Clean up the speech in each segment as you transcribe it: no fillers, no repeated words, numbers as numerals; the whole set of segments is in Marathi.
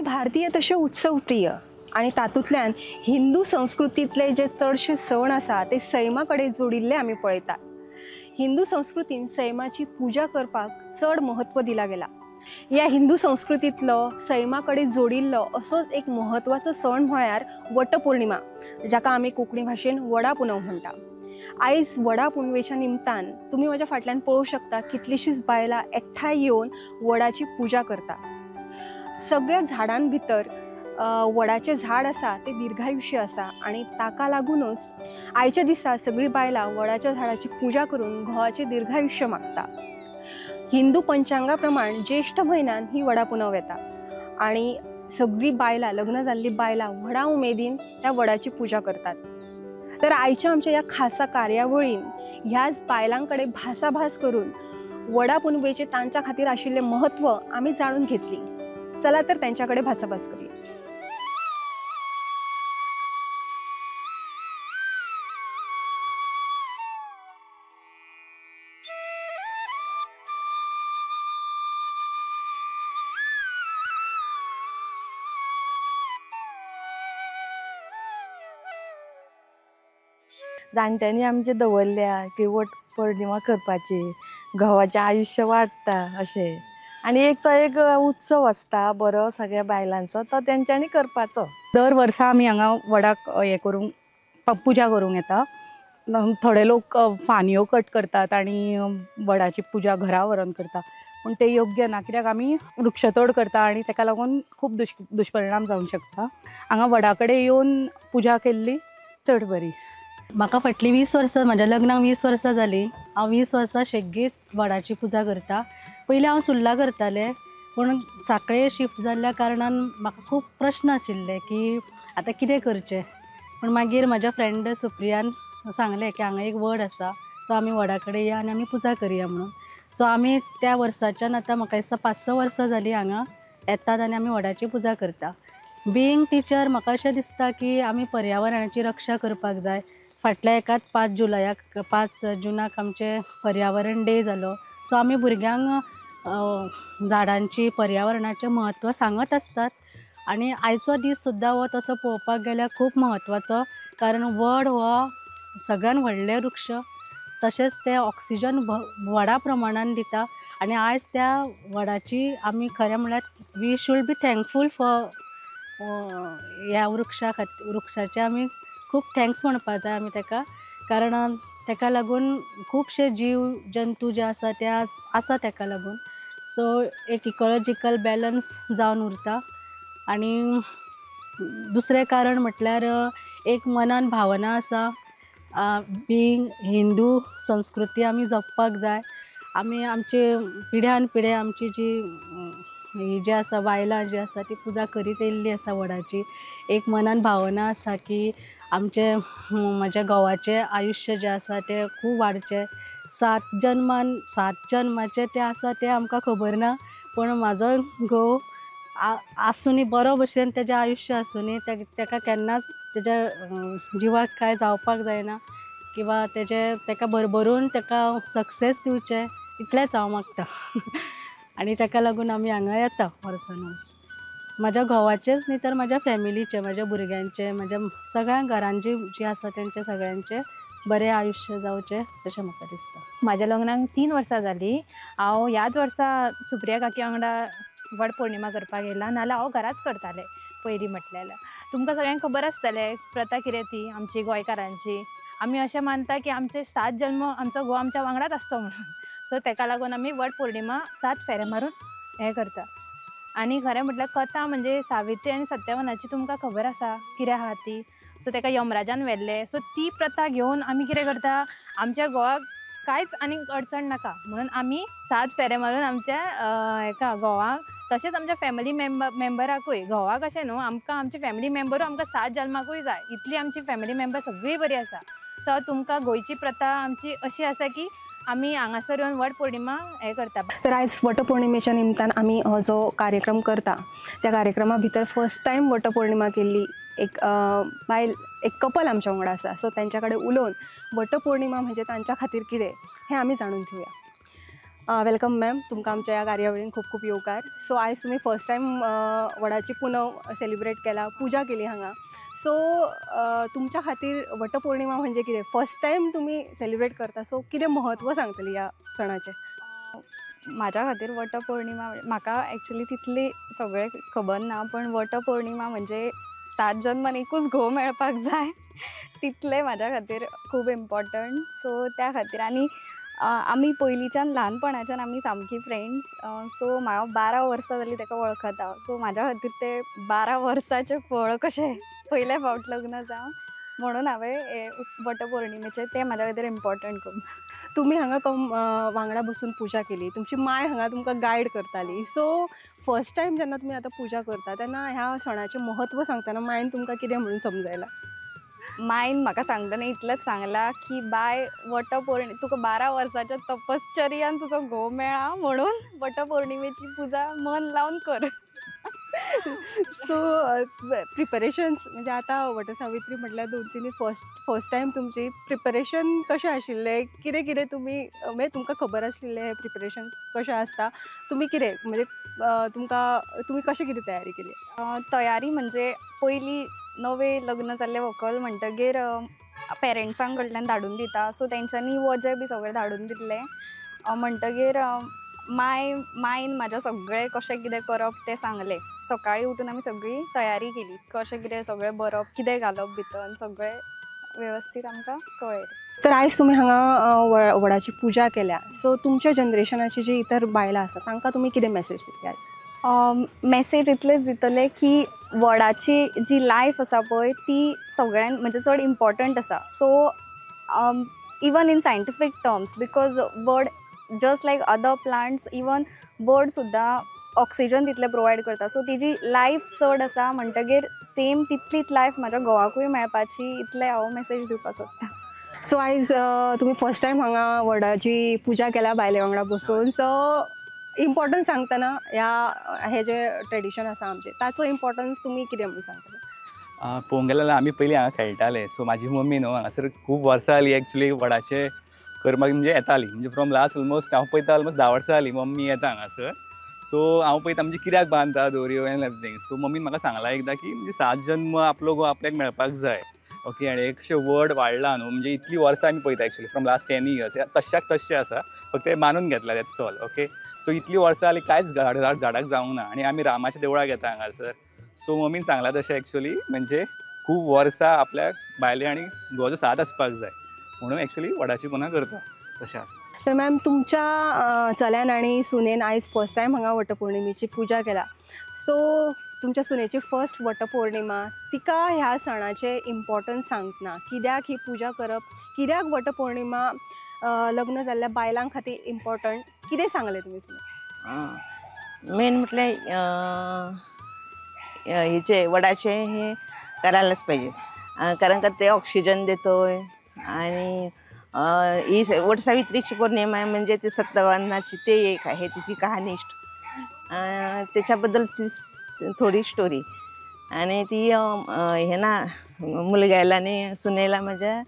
भारतीय तसे उत्सवप्रिय आणि तातूंतल्यान हिंदू संस्कृतीतले जे चडशे सण आसा ते सैमाकडे जोडिल्ले आमी पळयतात। हिंदू संस्कृतीन सैमाची पूजा करपाक चड महत्व दिला गेला। या हिंदू संस्कृतीतलो सैमाकडे जोडिल्लो असोच एक महत्वाचो सण म्हळ्यार वटपौर्णिमा, जाका आमी कोंकणी भाशेन वडा पुनव म्हणटा। आयज वडा पुनवेच्या निमतान तुम्ही माझ्या फाटल्यान पळोवंक शकता कितलीशीच बायलां एकठांय येवन वडाची पूजा करता। सगळ्या झाडां भितर वडाचे झाड आसा ते दीर्घायुष्य आसा आणि ताका लागूनच आयच्या दिसा सगळी बायलां वडाच्या झाडाची पूजा करून घोवाचे दीर्घायुष्य मागता। हिंदू पंचांगा प्रमाण ज्येष्ठ म्हयन्यान ही वडा पुनव येता आणि सगळी बायलां लग्न जाल्ली बायलां व्हडा उमेदीन त्या वडाची पूजा करतात। तर आयच्या आमच्या या खासा कार्यावळीन ह्याच बायलांकडे भासाभास करून वडा पुनवेचे तांच्या खातीर आशिल्ले महत्व आमी जाणून घेतली। चला तर त्यांच्याकडे भासाभास करूया। जाणट्यांनी आमचे दवरल्या की वट पौर्णिमा करपाची, घोवाचें आयुश्य वाडटा अशें। आनी एक तो एक उत्सव आसता बरो सगळ्या बायलांचो, तो तेंच्यांनी करपाचो। दर वर्सा आमी हांगा वडाक पुजा करूंक येता। थोडे लोक फांतयो कट करतात आनी वडाची पुजा घरा व्हरून करता, पूण ते योग्य ना, कित्याक आमी वृक्षतोड करता आनी ताका लागून खूब दुश्परिणाम जावंक शकता। हांगा वडा कडेन येवन पुजा केल्ली चड बरी। म्हाका फाटलीं 20 वर्सां, म्हाज्या लग्नाक 20 वर्सां जालीं। हांव 20 वर्सां शेगीत वडाची पुजा करता। पयलीं हांव सुर्ला करतालें, पूण सांखळे शिफ्ट जाल्ल्या कारणान म्हाका खूब प्रश्न आशिल्ले की आतां कितें करचें। पूण मागीर म्हाज्या फ्रेंड सुप्रियान सांगलें की हांगा एक वड आसा, सो आमी वडा कडेन या आनी आमी पुजा करया म्हणून। सो आमी त्या वर्साच्यान आतां म्हाका दिसता 5-6 वर्सां जालीं हांगा येतात आनी आमी वडाची पुजा करता। बिईंग टिचर म्हाका अशें दिसता की आमी पर्यावरणाची रक्षा करपाक जाय। फाटल्या एकाच 5 जुनाक आमचे पर्यावरण डे जालो, सो आमी भुरग्यांक झाडांची पर्यावरणाचें म्हत्व सांगत आसतात। आनी आयचो दीस सुद्दां हो तसो पळोवपाक गेल्यार खूब म्हत्वाचो, कारण वड हो सगळ्यान व्हडलें वृक्ष, तशेंच ते ऑक्सिजन व्हडा प्रमाणान दिता। आनी आयज त्या वडाची आमी खरें म्हळ्यार we should be thankful for ह्या वृक्षाचे आमी खूब थँक्स म्हणपा जाय आमी ताका, कारण ताका लागून खुबशे जीव जंतू जे आसा ते आसा ताका लागून। सो एक इकॉलॉजिकल बॅलन्स जावन उरता। आनी दुसरें कारण म्हटल्यार एक मनान भावना आसा, बिईंग हिंदू संस्कृती आमी जपपाक जाय। आमी आमचे पिढ्यान पिढे आमची जी ही जी आसा बायलां जी आसा ती पुजा करीत येयल्ली आसा वडाची। एक मनान भावना आसा की आमचे म्हज्या घोवाचें आयुश्य जें आसा तें खूब वाडचें। 7 जन्माचे ते आसा ते आमकां खबर ना, पूण म्हाजो घोव आसुनी बरो भशेन तेजें आयुश्य आसुनी, ताका केन्नाच तेज्या जिवाक कांय जावपाक जायना, किंवां ताका भरभरून ताका सक्सेस दिवचें, इतलेंच हांव मागतां। आनी ताका लागून आमी हांगा येता वर्सान वर्स। म्हाज्या घोवाचेंच न्ही तर म्हाज्या फॅमिलीचें, म्हाज्या भुरग्यांचें, म्हाज्या सगळ्या घरान जी आसा तेंचे सगळ्यांचें बरें आयुश्य जावचें अशें म्हाका दिसता। म्हाज्या लग्नाक 3 वर्सां जालीं। हांव ह्याच वर्सा सुप्रिया काकी वांगडा वड पौर्णिमा करपाक येयला, नाल्यार हांव घराच करतालें पयलीं म्हटल्यार। तुमकां सगळ्यांक खबर आसतलें प्रथा कितें ती आमची गोंयकारांची। आमी अशें मानता की आमचे 7 जल्म आमचो घोव आमच्या वांगडाच आसचो म्हणून। सो ताका लागून आमी वड पौर्णिमा 7 फेरे मारून हें करता। आनी खरें म्हटल्यार कथा म्हणजे सावित्री आनी सत्यवानाची तुमकां खबर आसा कितें आहा ती। सो ताका यमराजान व्हेल्लें, सो ती प्रथा घेवन आमी कितें करता, आमच्या घोवाक कांयच आनीक अडचण नाका म्हणून आमी 7 फेरे मारून आमच्या हेका घोवाक, तशेंच आमच्या फॅमिली मेंबराकूय, घोवाक अशें न्हू, आमकां आमची फॅमिली मेंबरूय आमकां 7 जल्माकूय जाय, इतली आमची फॅमिली मेंबर सगळीं बरी आसा। सो तुमकां गोंयची प्रथा आमची अशी आसा की आमी हांगासर येवन वड पौर्णिमा हें करता। तर आयज वटपौर्णिमेच्या निमतान आमी हो जो कार्यक्रम करता त्या कार्यक्रमा भितर फर्स्ट टायम वटपौर्णिमा केल्ली एक बायल, एक कपल आमच्या वांगडा आसा। सो तांच्या कडेन उलोवन वटपौर्णिमा म्हणजे तांच्या खातीर कितें हें आमी जाणून घेवया। वेलकम मॅम, तुमकां आमच्या ह्या कार्यावळीन खूप खूप येवकार. सो आयज तुमी फर्स्ट टायम वडाची पुनव सेलिब्रेट केला, पुजा केली हांगा. सो तुमच्या खातीर वटपौर्णिमा म्हणजे कितें? फर्स्ट टायम तुमी सेलिब्रेट करता, सो कितें म्हत्व सांगतली ह्या सणाचें? माझ्या खातीर वटपौर्णिमा म्हाका ॲक्च्युली तितली सगळें खबर ना, पण वटपौर्णिमा म्हणजे 7 जन्मान एकूच घोव मेळपाक जाय तितलें म्हाज्या खातीर खूब इम्पॉर्टंट. सो त्या खातीर आनी आमी पयलींच्यान ल्हानपणाच्यान आमी सामकी फ्रेंड्स. सो हांव 12 वर्सां जालीं ताका वळखता. सो म्हाज्या खातीर ते 12 वर्साचें फळ कशें पयले फावट लग्न जावन, म्हणून हांवें हे वटपौर्णिमेचें तें म्हाज्या खातीर इम्पॉर्टंट खूब. तुमी हांगा वांगडा बसून पुजा केली, तुमची माय हांगा तुमकां गायड करताली. सो फर्स्ट टायम जेन्ना तुमी आतां पुजा करता तेन्ना ह्या सणाचें म्हत्व सांगतना मायन तुमकां कितें म्हणून समजायलां? मायन म्हाका सांगतना इतलेंच सांगलां की बाय तुका 12 वर्साच्या तपश्चर्यान तुजो घोव मेळ्ळा, म्हणून वटपौर्णिमेची पुजा मन लावन कर. सो प्रिपरेशन्स म्हणजे आतां वटसावित्री म्हटल्यार 2-3 फर्स्ट टायम तुमची प्रिपरेशन कशें आशिल्लें? कितें कितें तुमी म्हणजे तुमकां खबर आशिल्लें प्रिपरेशन्स कशें आसता? तुमी कितें म्हणजे तुमी कशें कितें तयारी केली? तयारी म्हणजे पयलीं नवें लग्न जाल्लें व्हंकल म्हणटगीर पेरंट्सां कडल्यान धाडून दिता. सो तेंच्यांनी वजें बी सगळें धाडून दिल्लें. म्हणटगीर मायन म्हाजें सगळें कशें कितें करप तें सांगलें. सकाळीं उठून आमी सगळी तयारी केली, कशें कितें सगळें भरप, कितें घालप भितर, सगळें वेवस्थीत आमकां कळ्ळें. तर आयज तुमी हांगा वडाची पुजा केल्या. सो तुमच्या जनरेशनाची जी इतर बायलां आसा तांकां तुमी कितें मेसेज दितली आयज? मेसेज इतलेंच दितलें की वडाची जी लायफ आसा पळय ती सगळ्यान म्हणजे चड इम्पॉर्टंट आसा. So even in scientific terms, because वड just like other plants, even bird सुद्दां ऑक्सिजन तितलें प्रोवायड करता. सो तिजी लायफ चड आसा म्हणटगीर सेम तितलीच लायफ म्हाज्या घोवाकूय मेळपाची, इतलें हांव मेसेज दिवपाक सोदतां. सो आयज तुमी फर्स्ट टायम हांगा वडाची पुजा केल्या बायले वांगडा बसून. सो इम्पॉर्टन्स सांगतना हे जे ट्रेडिशन आसा आमचें ताचो इम्पॉर्टन्स तुमी कितें म्हणून सांगतले? पळोवंक गेल्यार आमी पयलीं हांगा खेळटाले. सो म्हाजी मम्मी न्हू हांगासर खूब वर्सां जालीं एक्चुली वडाचे करपाक म्हणजे येताली. म्हणजे फ्रॉम लास्ट ऑलमोस्ट हांव पळयता ऑलमोस्ट 10 वर्सां जालीं मम्मी येता हांगासर. सो हांव पळयता म्हणजे कित्याक बांदता दोरयो एंड एवरीथींग. सो मम्मीन म्हाका सांगलां एकदां की म्हणजे 7 जन्म आपलो घोव आपल्याक मेळपाक जाय. ओके, आनी एकशे वड वाडला न्हू, म्हणजे इतली वर्सां आमी पळयता एक्चुली फ्रॉम लास्ट 10 इयर्स. तश्याक तशें आसा, फक्त ते मानून घेतला दॅट्स ऑल. ओके, सो इतली वर्सां जालीं कांयच झाडाक जावंक ना, आनी आमी रामाच्या देवळाक येता हांगासर. सो मम्मीन सांगलां तशें एक्चुली म्हणजे खूब वर्सां आपल्याक बायले आनी घोवाचो साथ आसपाक जाय, म्हणून एक्चुली वडाची पुजा करता तशें आसा. तर मॅम तुमच्या चल्यान आनी सुनेन आयज फर्स्ट टायम हांगा वटपौर्णिमेची पुजा केला. सो तुमच्या सुनेची फर्स्ट वटपौर्णिमा, तिका ह्या सणाचें इम्पॉर्टन्स सांगतना कित्याक ही पुजा करप, कित्याक वटपौर्णिमा लग्न जाल्ल्या बायलां खातीर इम्पॉर्टंट, कितें सांगलें तुमी सुने? मेन म्हटल्यार हेचे वडाचे हे करायलाच पाहिजे, कारण का ते ऑक्सिजन देतोय. आणि ही वटसावित्रीची पौर्णिमा आहे म्हणजे ते सत्यवानाची ते एक आहे तिची कहाणी, त्याच्याबद्दल ती थोडी स्टोरी. आणि ती हे ना मुलग्याला आणि सुनेला माझ्या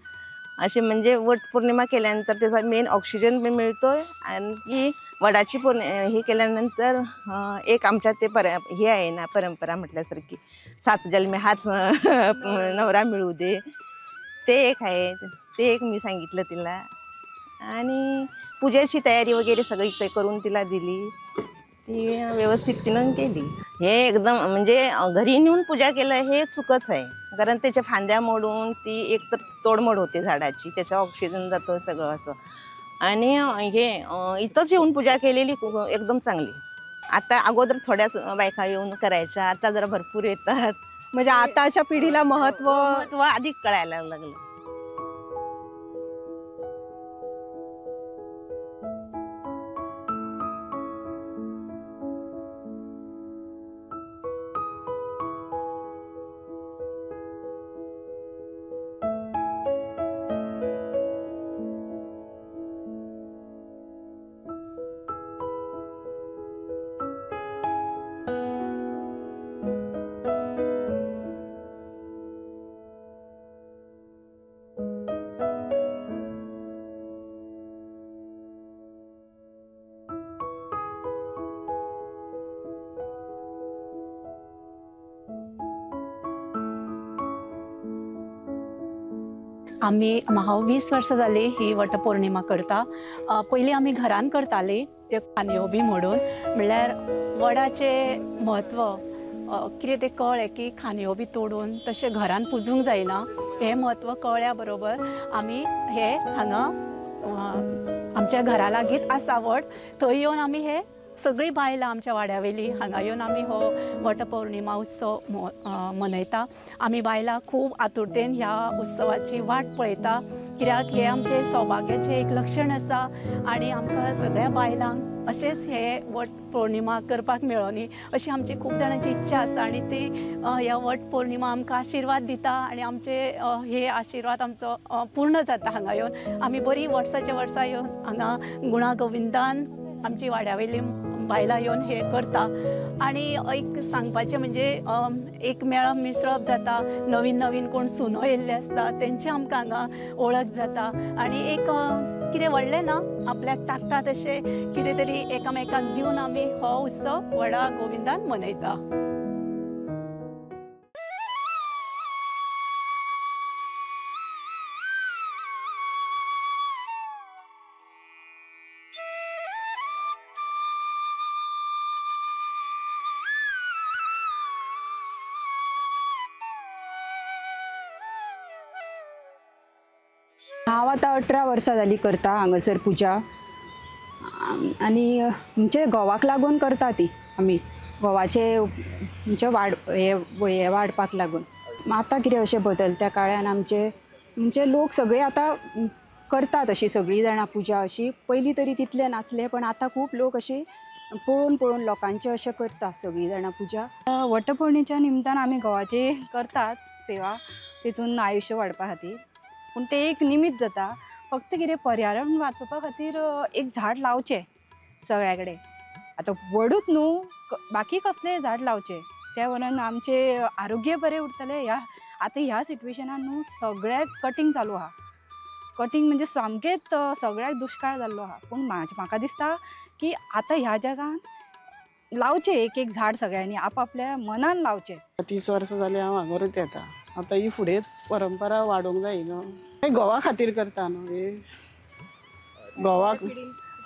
असे म्हणजे वटपौर्णिमा केल्यानंतर त्याचा मेन ऑक्सिजन पण मिळतोय. आणि वडाची हे केल्यानंतर एक आमच्या ते हे आहे ना परंपरा म्हटल्यासारखी 7 जन्मी हाच नवरा मिळू दे, ते एक आहे, ते एक मी सांगितलं तिला. आणि पूजेची तयारी वगैरे सगळी ते करून तिला दिली, ती व्यवस्थित तिनं केली. हे एकदम म्हणजे घरी नेऊन पूजा केलं हे चुकच आहे, कारण त्याच्या फांद्या मोडून ती एक तर तोडमोड होते झाडाची, त्याचा ऑक्सिजन जातो सगळं असं. आणि हे इथंच येऊन पूजा केलेली एकदम चांगली. आता अगोदर थोड्याच बायका येऊन करायच्या, आता जरा भरपूर येतात. म्हणजे आताच्या पिढीला महत्त्व अधिक कळायला लागलं. म्हाका 20 वर्सां जाली ही वटपौर्णिमा करता. पयलीं आमी घरान करताली त्यो कानयो बी म्हणून, म्हणल्यार वडाचें म्हत्व कितें तें कळ्ळें की खांदयो बी तोडून तशें घरान पुजूंक जायना. हें म्हत्व कळ्ळ्या बरोबर आमी हे हांगा आमच्या घरा लागींच आसा वड, थंय येवन आमी हे सगळीं बायलां आमच्या वाड्यावेलीं हांगा येवन आमी हो वटपौर्णिमा उत्सव मनयता. आमी बायलां खूब आतुरतेन ह्या उत्सवाची वाट पळयता, कित्याक हे आमचे सौभाग्याचें एक लक्षण आसा आनी आमकां सगळ्या बायलांक अशेंच हे वट पौर्णिमा करपाक मेळोनी अशी आमची खूब जाणांची इच्छा आसा. आनी ती ह्या वट पौर्णिमा आमकां आशिर्वाद दिता आनी आमचे हे आशिर्वाद आमचो पूर्ण जाता. हांगा येवन आमी बरी वर्साच्या वर्सा येवन हांगा गुणा गोविंदान आमची वाड्यावेली बायलां येवन हे करता. आनी एक सांगपाचें म्हणजे एक मेळप मिसळप जाता, नवीन नवीन कोण सुनो येयल्ले आसता तेंची आमकां हांगा वळख जाता आनी एक कितें व्हडलें ना, आपल्याक ताकता तशें कितें तरी एकामेकाक दिवन आमी हो उत्सव वडा गोविंदान मनयता. हांव आतां 18 वर्सां जालीं करता हांगासर पुजा आनी म्हणजे घोवाक लागून करता ती आमी घोवाचे म्हणजे हे वाडपाक लागून. आतां कितें अशें बदलत्या काळान आमचे म्हणजे लोक सगळे आतां करतात अशी सगळीं जाणां पुजा अशी. पयलीं तरी तितले नासले पण आतां खूब लोक अशी पळोवन पळोवन लोकांचे अशें करता सगळीं जाणां पुजा. वटपौर्णिमेच्या निमतान आमी घोवाची करतात सेवा, तितून आयुश्य वाडपा खातीर. पूण ते एक निमित्त जाता, फक्त कितें पर्यावरण वाचोवपा खातीर एक झाड लावचें सगळ्या कडेन. आतां वडूच न्हू, बाकी कसलेंय झाड लावचें, त्या वरान आमचें आरोग्य बरें उरतलें. आतां ह्या सिट्युएशनान न्हू सगळ्याक कटींग चालू आहा. कटींग म्हणजे सामकेंच सगळ्याक दुश्काळ जाल्लो आहा. पूण म्हाका दिसता की आतां ह्या जगान लावचें एक एक झाड सगळ्यांनी आपआपल्या मनान लावचें. 30 वर्सां जालीं हांव हांगारूच येता. आतां ही फुडें परंपरा वाडोवंक जाय न्हू, घोवा खातीर करता न्हू, ही घोवाक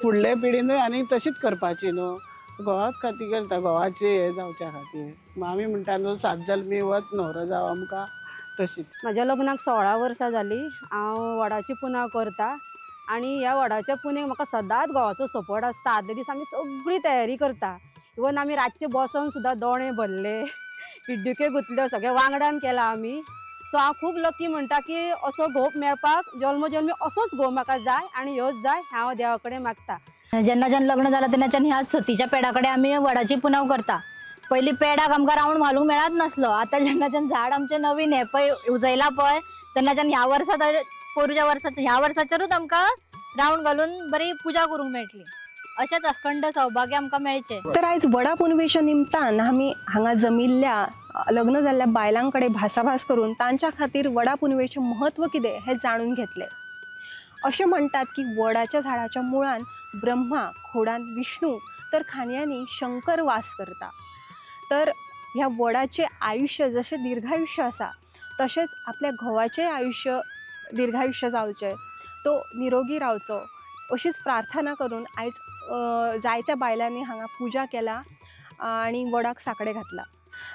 फुडले पिढीनूय आनी तशीच करपाची न्हू. घोवाक खातीर करता, घोवाचें हें जावच्या खातीर. आमी म्हणटा न्हू 7 जल्मी वत न्हवरो जावं आमकां, तशीच. म्हाज्या लग्नाक 16 वर्सां जालीं. हांव वडाची पुनाव करता आनी ह्या वडाच्या पुनेक म्हाका सदांच घोवाचो सपोर्ट आसता. आदले दीस आमी सगळी तयारी करता. इवन आमी रातचे बसून सुद्दां दोणे भरले, पिड्डुके गुंतल्यो, सगळे वांगडान केला आमी. सो हांव खूब लकी म्हणटा की असो घोव मेळपाक जल्मोजल्मी असोच घोव म्हाका जाय आनी ह्योच जाय हांव देवा कडेन मागता. जेन्नाच्यान लग्न जालां तेन्नाच्यान ह्याच सतीच्या पेडा कडेन आमी वडाची पुनव करता. पयलीं पेडाक आमकां रावंड घालूंक मेळत नासलो. आतां जेन्नाच्यान झाड आमचें नवीन हें पळय उजयला पळय, तेन्नाच्यान ह्या वर्सा पोरुच्या वर्सा ह्या वर्साचेरूच आमकां रावंड घालून बरी पुजा करूंक मेळटली. अशेंच अखंड सौभाग्य आमकां मेळचें. तर आयज वडा पुनवेच्या निमतान आमी हांगा जमिल्ल्या लग्न जाल्ल्या बायलांकडे भासाभास करून तांच्या खातीर वडा पुनवेचें म्हत्व कितें हें जाणून घेतलें. अशें म्हणटात की वडाच्या झाडाच्या मुळान ब्रह्मा, खोडान विष्णू तर खांदयांनी शंकर वास करता. तर ह्या वडाचें आयुश्य जशें दीर्घायुष्य आसा तशेंच आपल्या घोवाचें आयुश्य दीर्घायुष्य जावचें, तो निरोगी रावचो अशीच प्रार्थना करून आयज जायत्या बायलांनी हांगा पुजा केला आनी वडाक साकडे घातला.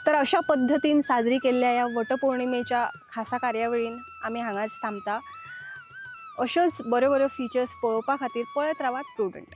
तर अशा पद्दतीन साजरी केल्ल्या ह्या वटपौर्णिमेच्या खासा कार्यावळीन आमी हांगाच थांबता. अश्योच बऱ्यो बऱ्यो फीचर्स पळोवपा खातीर पळयत रावात प्रुडंट.